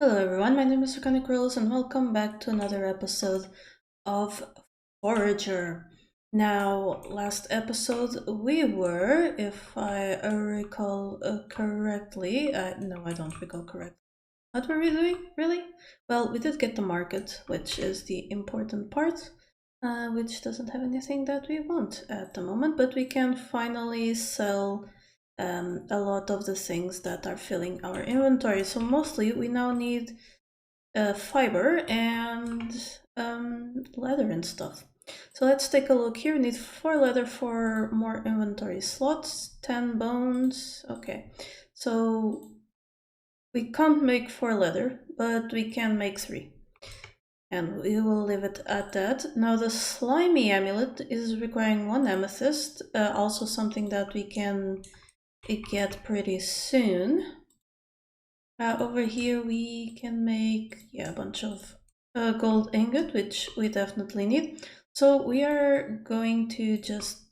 Hello everyone, my name is Draconicrose and welcome back to another episode of Forager. Now, last episode we were, if I recall correctly, no I don't recall correctly. What were we doing, really? Well, we did get the market, which is the important part, which doesn't have anything that we want at the moment, but we can finally sell a lot of the things that are filling our inventory. So mostly we now need fiber and leather and stuff. So let's take a look here. We need 4 leather for more inventory slots, 10 bones. Okay, so we can't make 4 leather, but we can make 3. And we will leave it at that. Now the slimy amulet is requiring 1 amethyst, also something that we can get pretty soon. Over here we can make a bunch of gold ingot, which we definitely need. So we are going to just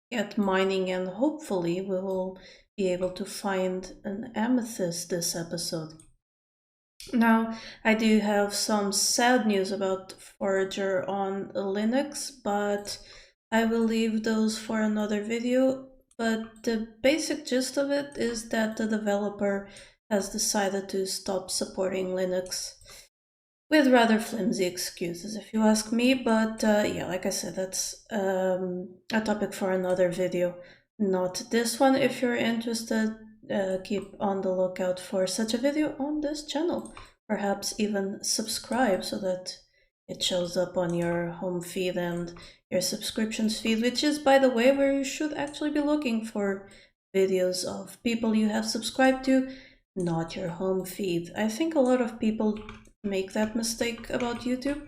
get mining and hopefully we will be able to find an amethyst this episode. Now, I do have some sad news about Forager on Linux, but I will leave those for another video. But the basic gist of it is that the developer has decided to stop supporting Linux with rather flimsy excuses, if you ask me. But yeah, like I said, that's a topic for another video, not this one. If you're interested, keep on the lookout for such a video on this channel. Perhaps even subscribe so that it shows up on your home feed and your subscriptions feed, which is, by the way, where you should actually be looking for videos of people you have subscribed to, not your home feed. I think a lot of people make that mistake about YouTube,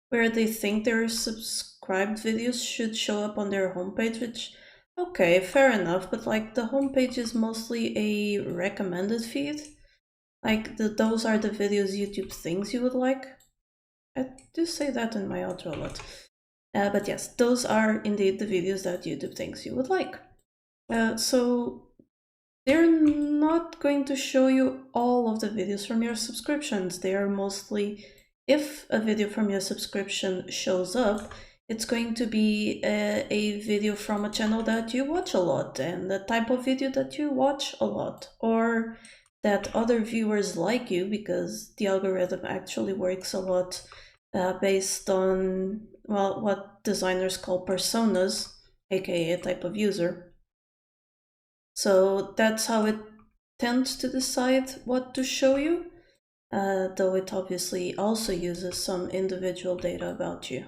where they think their subscribed videos should show up on their homepage, which, okay, fair enough, but like the homepage is mostly a recommended feed. Like those are the videos YouTube thinks you would like. I do say that in my outro a lot. But yes, those are indeed the videos that YouTube thinks you would like. So they're not going to show you all of the videos from your subscriptions. They are mostly, if a video from your subscription shows up, it's going to be a video from a channel that you watch a lot and the type of video that you watch a lot, or that other viewers like you, because the algorithm actually works a lot based on, well, what designers call personas, aka a type of user. So that's how it tends to decide what to show you, though it obviously also uses some individual data about you.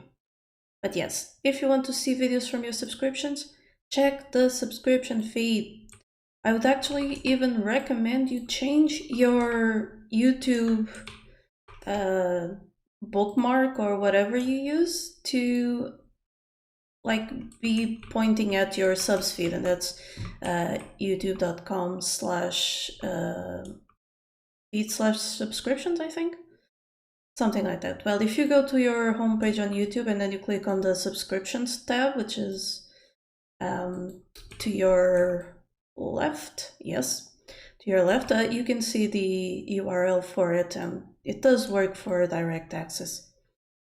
But yes, if you want to see videos from your subscriptions, check the subscription feed. I would actually even recommend you change your YouTube bookmark or whatever you use to like be pointing at your subs feed, and that's youtube.com/feed/subscriptions, I think. Something like that. Well, if you go to your homepage on YouTube and then you click on the subscriptions tab, which is to your left, yes, to your left, you can see the URL for it, and it does work for direct access.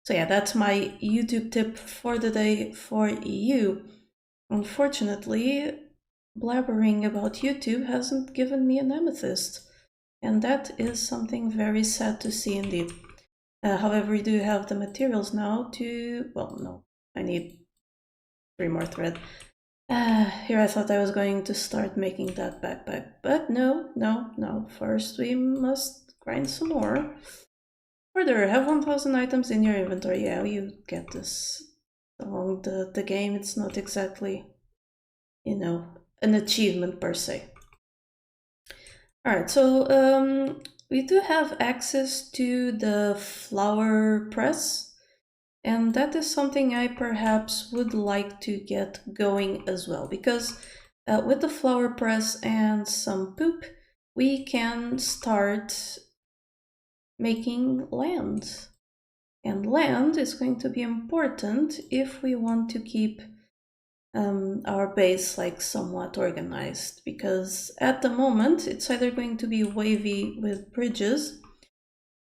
So yeah, that's my YouTube tip for the day for you. Unfortunately, blabbering about YouTube hasn't given me an amethyst, and that is something very sad to see indeed. However, we do have the materials now to, well, no, I need 3 more thread. Here I thought I was going to start making that backpack, but no. First we must grind some more. Further, have 1000 items in your inventory. Yeah, you get this along the game. It's not exactly, you know, an achievement per se. Alright, so we do have access to the flower press, and that is something I perhaps would like to get going as well, because with the flower press and some poop, we can start making land. And land is going to be important if we want to keep our base like somewhat organized, because at the moment it's either going to be wavy with bridges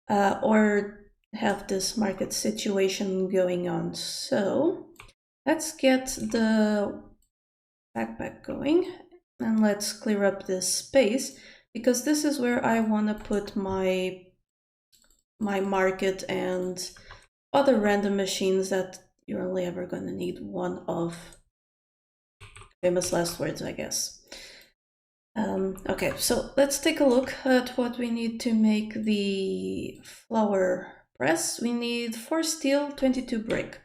or have this market situation going on. So let's get the backpack going and let's clear up this space, because this is where I want to put my market and other random machines that you're only ever going to need one of. Famous last words, I guess. Okay, so let's take a look at what we need to make the flower press. We need 4 steel, 22 brick.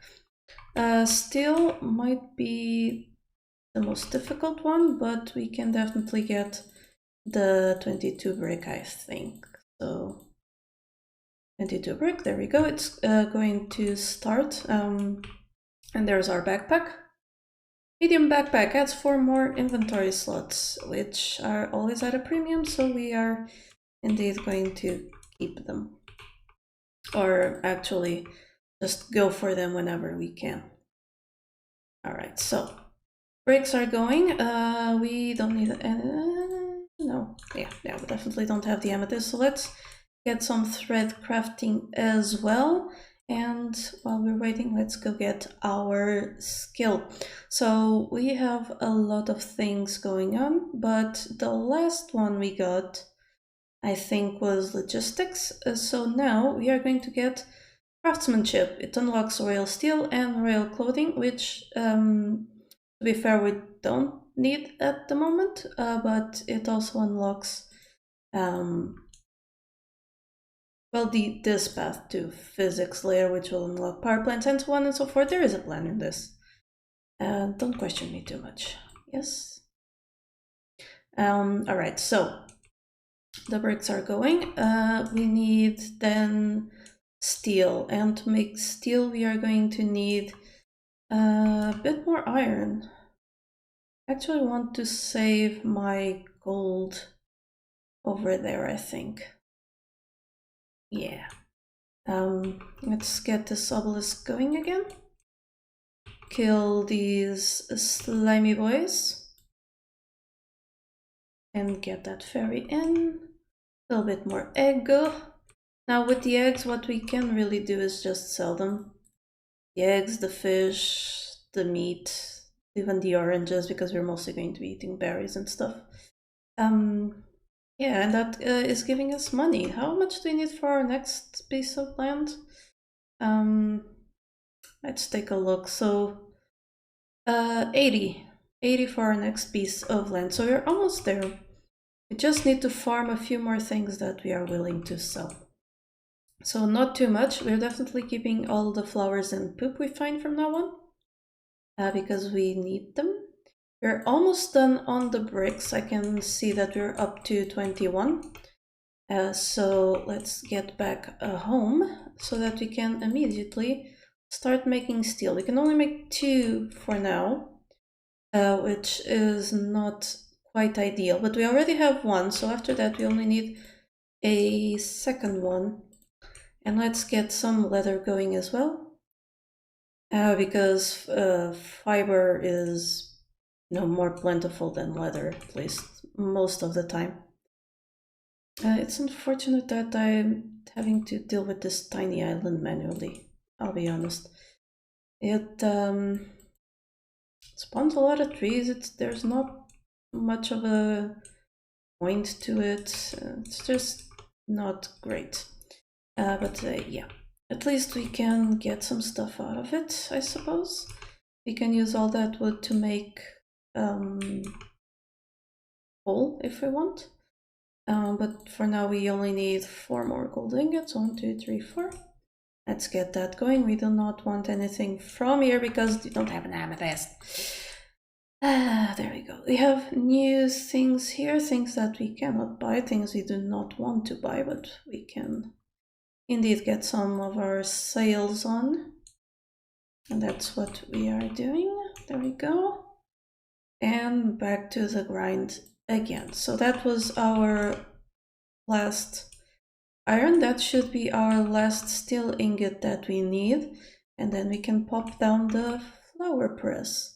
Steel might be the most difficult one, but we can definitely get the 22 brick, I think. So 22 brick, there we go. It's going to start. And there's our backpack. Medium backpack adds 4 more inventory slots, which are always at a premium, so we are indeed going to keep them. Or actually, just go for them whenever we can. Alright, so bricks are going. We don't need no, yeah, we definitely don't have the amethyst, so let's get some thread crafting as well. And while we're waiting, let's go get our skill. So we have a lot of things going on, but the last one we got, I think, was logistics. So now we are going to get craftsmanship. It unlocks royal steel and royal clothing, which, to be fair, we don't need at the moment, but it also unlocks well, this path to physics layer, which will unlock power plants and so on and so forth. There is a plan in this. Don't question me too much. Yes? Alright, so the bricks are going. We need then steel. And to make steel, we are going to need a bit more iron. Actually, I want to save my gold over there, I think. Yeah. Let's get this obelisk going again. Kill these slimy boys. And get that fairy in. A little bit more egg. Now with the eggs, what we can really do is just sell them. The eggs, the fish, the meat, even the oranges, because we're mostly going to be eating berries and stuff. Yeah, and that is giving us money. How much do we need for our next piece of land? Let's take a look. So 80 for our next piece of land. So we're almost there. We just need to farm a few more things that we are willing to sell. So not too much. We're definitely keeping all the flowers and poop we find from now on, because we need them. We're almost done on the bricks. I can see that we're up to 21. So let's get back home so that we can immediately start making steel. We can only make 2 for now, which is not quite ideal, but we already have 1, so after that we only need a second one. And let's get some leather going as well, because fiber is more plentiful than leather, at least most of the time. It's unfortunate that I'm having to deal with this tiny island manually, I'll be honest. It spawns a lot of trees. There's not much of a point to it. It's just not great. But yeah, at least we can get some stuff out of it, I suppose. We can use all that wood to make coal if we want. But for now we only need 4 more gold ingots. 1, 2, 3, 4. Let's get that going. We do not want anything from here because we don't have an amethyst. There we go. We have new things here, things that we cannot buy, things we do not want to buy, but we can indeed get some of our sales on. And that's what we are doing. There we go. And back to the grind again. So that was our last iron. That should be our last steel ingot that we need. And then we can pop down the flower press.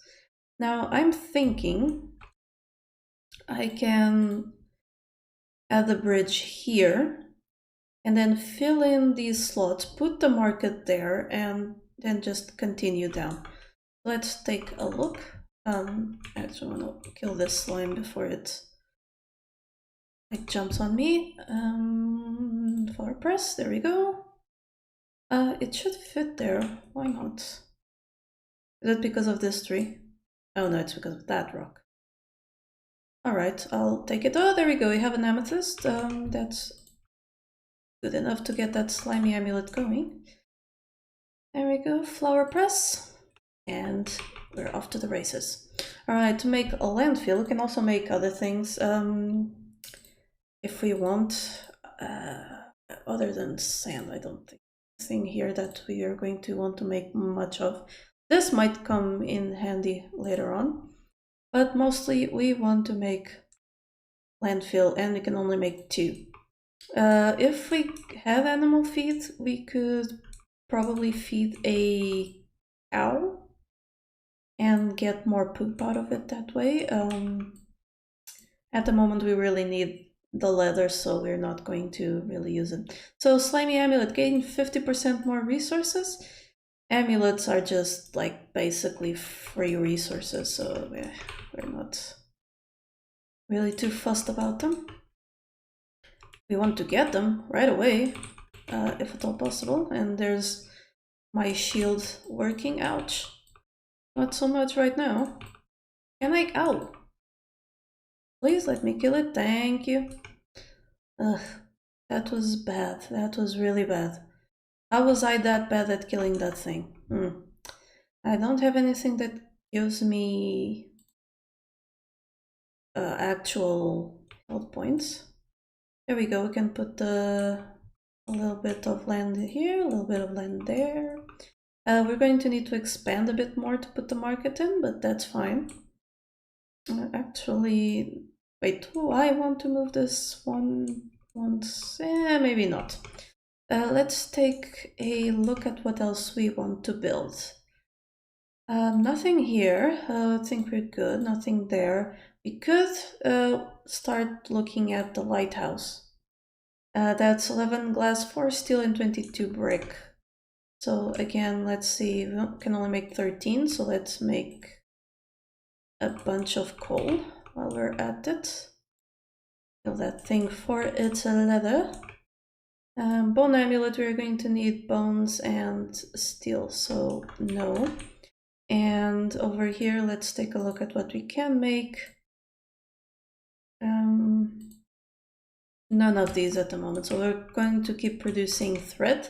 Now I'm thinking I can add the bridge here and then fill in these slots, put the market there, and then just continue down. Let's take a look. I actually want to kill this slime before it jumps on me. Forward press, there we go. It should fit there, why not? Is it because of this tree? Oh no, it's because of that rock. Alright, I'll take it. Oh, there we go, we have an amethyst. That's good enough to get that slimy amulet going. There we go, flower press. And we're off to the races. Alright, to make a landfill, we can also make other things. If we want, other than sand, I don't think anything here that we are going to want to make much of. This might come in handy later on, but mostly we want to make landfill, and we can only make 2. If we have animal feed, we could probably feed a cow and get more poop out of it that way. At the moment we really need the leather, so we're not going to really use it. So slimy amulet, gain 50% more resources. Amulets are just like basically free resources, so we're not really too fussed about them. We want to get them right away, if at all possible. And there's my shield working. Ouch. Not so much right now. Can I? Ow! Please let me kill it. Thank you. Ugh, that was bad. That was really bad. How was I that bad at killing that thing? I don't have anything that gives me actual health points. There we go. We can put a little bit of land here, a little bit of land there. We're going to need to expand a bit more to put the market in, but that's fine. Actually, wait, I want to move this one once, maybe not. Let's take a look at what else we want to build. Nothing here, I think we're good, nothing there. We could start looking at the lighthouse. That's 11 glass, 4 steel and 22 brick. So again, let's see, we can only make 13, so let's make a bunch of coal while we're at it. Kill that thing for its leather. Bone amulet, we're going to need bones and steel, so no. And over here, let's take a look at what we can make. None of these at the moment, so we're going to keep producing thread.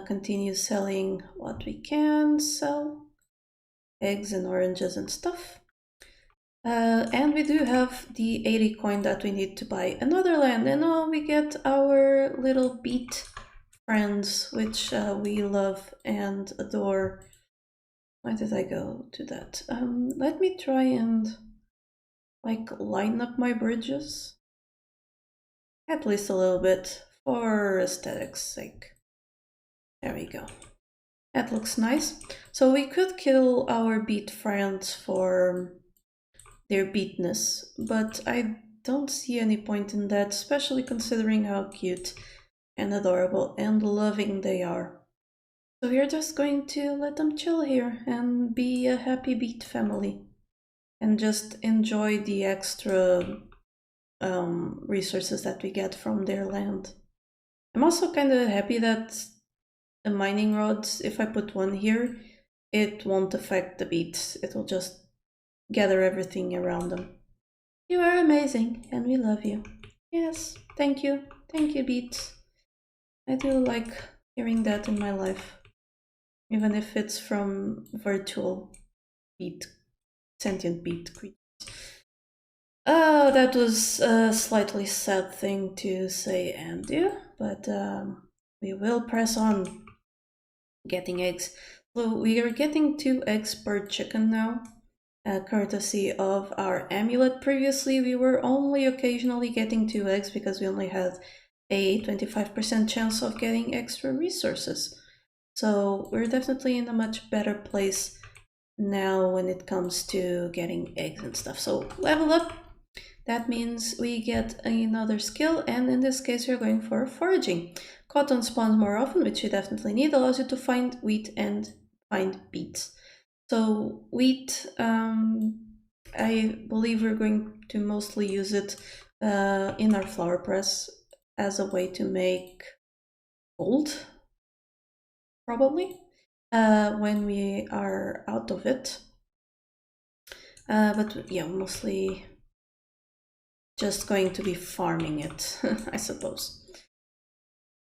Continue selling what we can sell, eggs and oranges and stuff. And we do have the 80 coin that we need to buy another land, and now we get our little beet friends, which we love and adore. Why did I go to that? Let me try and like line up my bridges, at least a little bit, for aesthetics sake. There we go. That looks nice. So we could kill our beet friends for their beetness, but I don't see any point in that, especially considering how cute and adorable and loving they are. So we are just going to let them chill here and be a happy beet family and just enjoy the extra resources that we get from their land. I'm also kind of happy that the mining rods, if I put one here, it won't affect the beets. It will just gather everything around them. You are amazing, and we love you. Yes, thank you. Thank you, beets. I do like hearing that in my life, even if it's from virtual beet, sentient beet creatures. Oh, that was a slightly sad thing to say and do, but we will press on getting eggs. So we are getting 2 eggs per chicken now, courtesy of our amulet. Previously we were only occasionally getting 2 eggs because we only had a 25% chance of getting extra resources. So we're definitely in a much better place now when it comes to getting eggs and stuff. So level up, That means we get another skill, and in this case we're going for foraging. Cotton spawns more often, which you definitely need, allows you to find wheat and find beets. So wheat, I believe we're going to mostly use it in our flour press as a way to make gold, probably, when we are out of it. But yeah, mostly just going to be farming it, I suppose.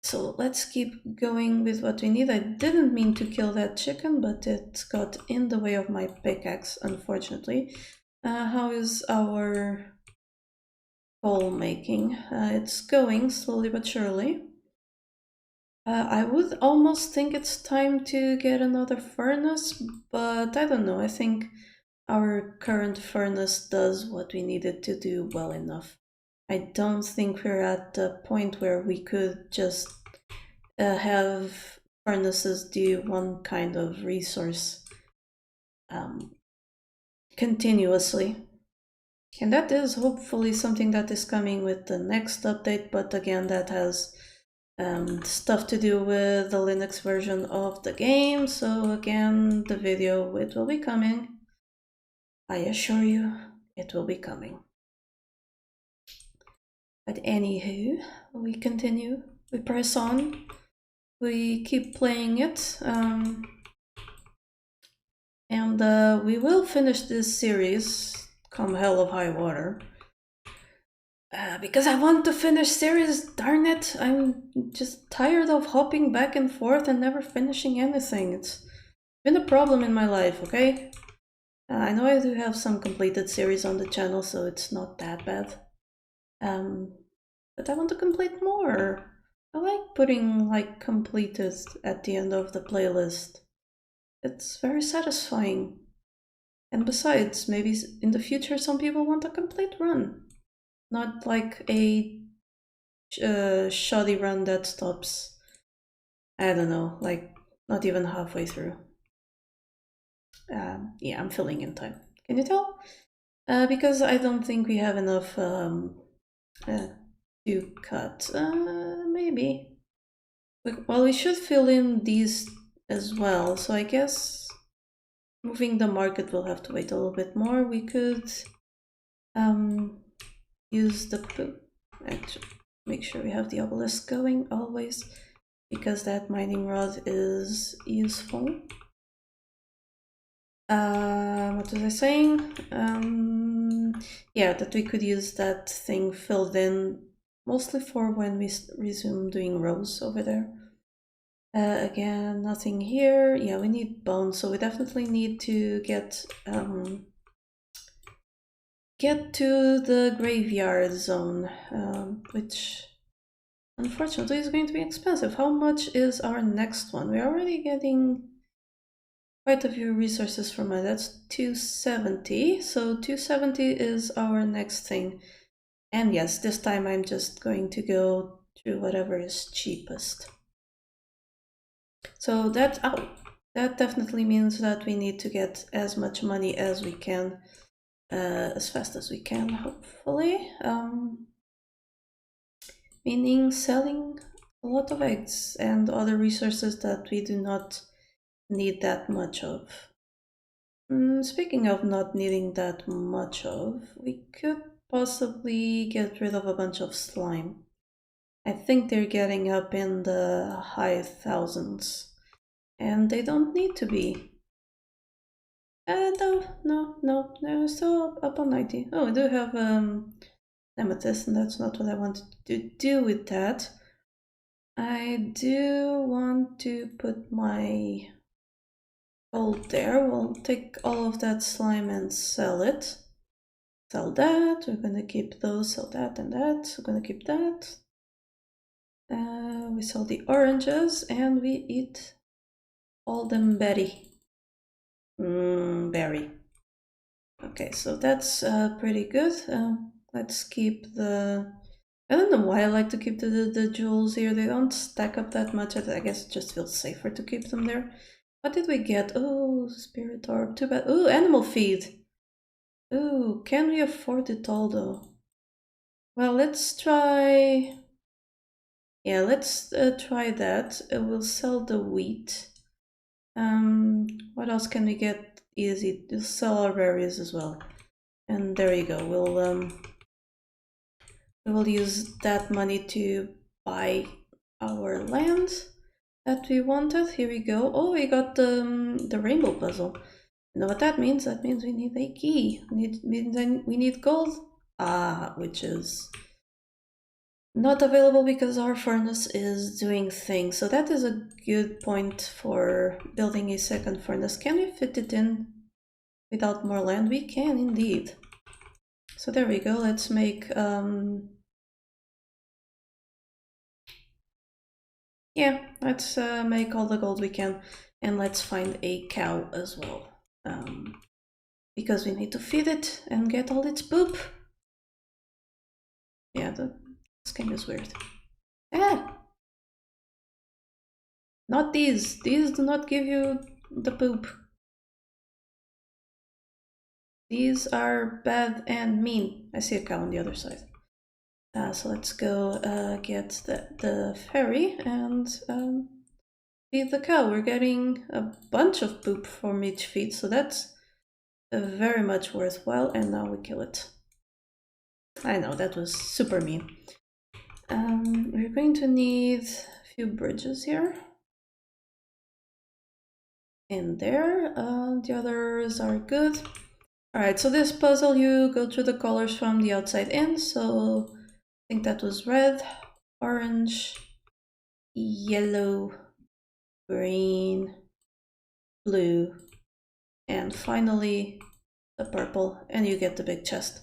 So let's keep going with what we need. I didn't mean to kill that chicken, but it got in the way of my pickaxe, unfortunately. How is our coal making? It's going slowly but surely. I would almost think it's time to get another furnace, but I don't know. I think our current furnace does what we needed to do well enough. I don't think we're at the point where we could just have furnaces do one kind of resource continuously. And that is hopefully something that is coming with the next update, but again, that has stuff to do with the Linux version of the game. So again, the video, it will be coming. I assure you, it will be coming. But anywho, we continue, we press on, we keep playing it, and we will finish this series come hell of high water. Because I want to finish series, darn it! I'm just tired of hopping back and forth and never finishing anything. It's been a problem in my life, okay? I know I do have some completed series on the channel, so it's not that bad. But I want to complete more. I like putting like completed at the end of the playlist. It's very satisfying. And besides, maybe in the future some people want a complete run. Not like a shoddy run that stops, I don't know, like not even halfway through. Yeah, I'm filling in time. Can you tell? Because I don't think we have enough to cut. Maybe. Well, we should fill in these as well, so I guess moving the market will have to wait a little bit more. We could use the... Actually, make sure we have the obelisk going always, because that mining rod is useful. What was I saying? Yeah, that we could use that thing filled in mostly for when we resume doing rows over there. Again, nothing here. Yeah, we need bones, so we definitely need to get to the graveyard zone, which unfortunately is going to be expensive. How much is our next one? We're already getting quite a few resources from it. That's 270, so 270 is our next thing. And yes, this time I'm just going to go through whatever is cheapest. So that definitely means that we need to get as much money as we can, as fast as we can, hopefully. Meaning selling a lot of eggs and other resources that we do not need that much of. Speaking of not needing that much of, we could possibly get rid of a bunch of slime. I think they're getting up in the high thousands, and they don't need to be. No, they're still up on 90. Oh, I do have amethyst, and that's not what I wanted to do with that. I do want to put my gold there. We'll take all of that slime and sell it. Sell that. We're gonna keep those. Sell that and that. We're gonna keep that. We sell the oranges and we eat all them berry. Berry. Okay, so that's pretty good. Let's keep the... I don't know why I like to keep the jewels here. They don't stack up that much. I guess it just feels safer to keep them there. What did we get? Oh, spirit orb. Too bad. Oh, animal feed. Oh, can we afford it all though? Well, let's try... Yeah, let's try that. We'll sell the wheat. What else can we get easy? We'll sell our berries as well. And there you go. We will use that money to buy our land that we wanted. Here we go. Oh, we got the rainbow puzzle. You know what that means? That means we need a key. We need gold. Which is not available because our furnace is doing things. So that is a good point for building a second furnace. Can we fit it in without more land? We can indeed. So there we go. Let's make yeah, let's make all the gold we can, and let's find a cow as well, because we need to feed it and get all its poop. Yeah, this game is weird. Not these. These do not give you the poop. These are bad and mean. I see a cow on the other side. So let's go get the ferry and feed the cow. We're getting a bunch of poop from each feed, so that's very much worthwhile. And now we kill it. I know, that was super mean. We're going to need a few bridges here. In there. The others are good. Alright, so this puzzle, you go through the colors from the outside in. So I think that was red, orange, yellow, green, blue, and finally the purple, and you get the big chest,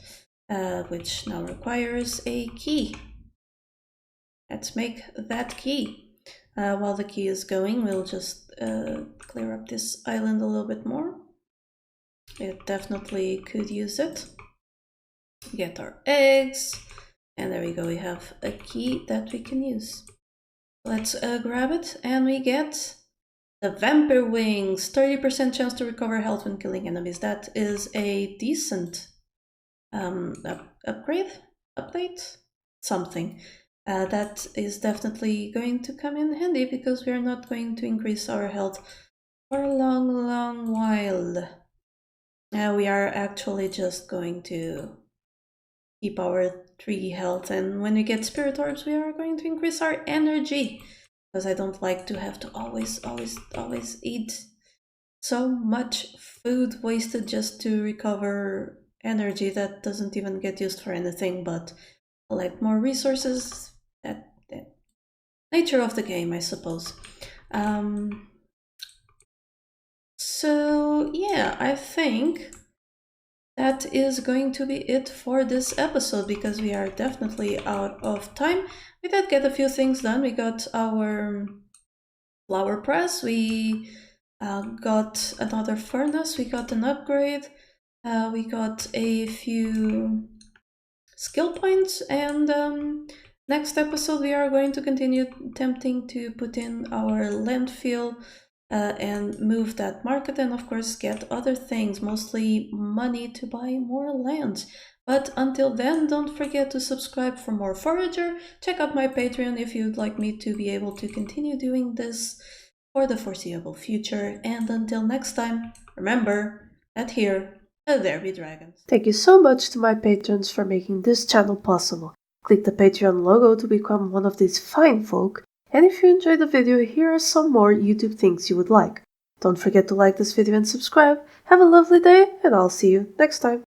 which now requires a key. Let's make that key. While the key is going, we'll just clear up this island a little bit more. It definitely could use it. Get our eggs, and there we go, we have a key that we can use. Let's grab it, and we get the vampire wings, 30% chance to recover health when killing enemies. That is a decent upgrade, update, something. That is definitely going to come in handy because we are not going to increase our health for a long while. We are actually just going to keep our 3 health, and when we get spirit orbs we are going to increase our energy, because I don't like to have to always eat so much food wasted just to recover energy that doesn't even get used for anything but collect more resources. That nature of the game, I suppose. So yeah, I think that is going to be it for this episode, because we are definitely out of time. We did get a few things done. We got our flower press, we got another furnace, we got an upgrade, we got a few skill points, and next episode we are going to continue attempting to put in our landfill and move that market, and of course get other things, mostly money to buy more land. But until then, don't forget to subscribe for more Forager. Check out my Patreon if you'd like me to be able to continue doing this for the foreseeable future. And until next time, remember that here, there be dragons. Thank you so much to my patrons for making this channel possible. Click the Patreon logo to become one of these fine folk. And if you enjoyed the video, here are some more YouTube things you would like. Don't forget to like this video and subscribe. Have a lovely day, and I'll see you next time.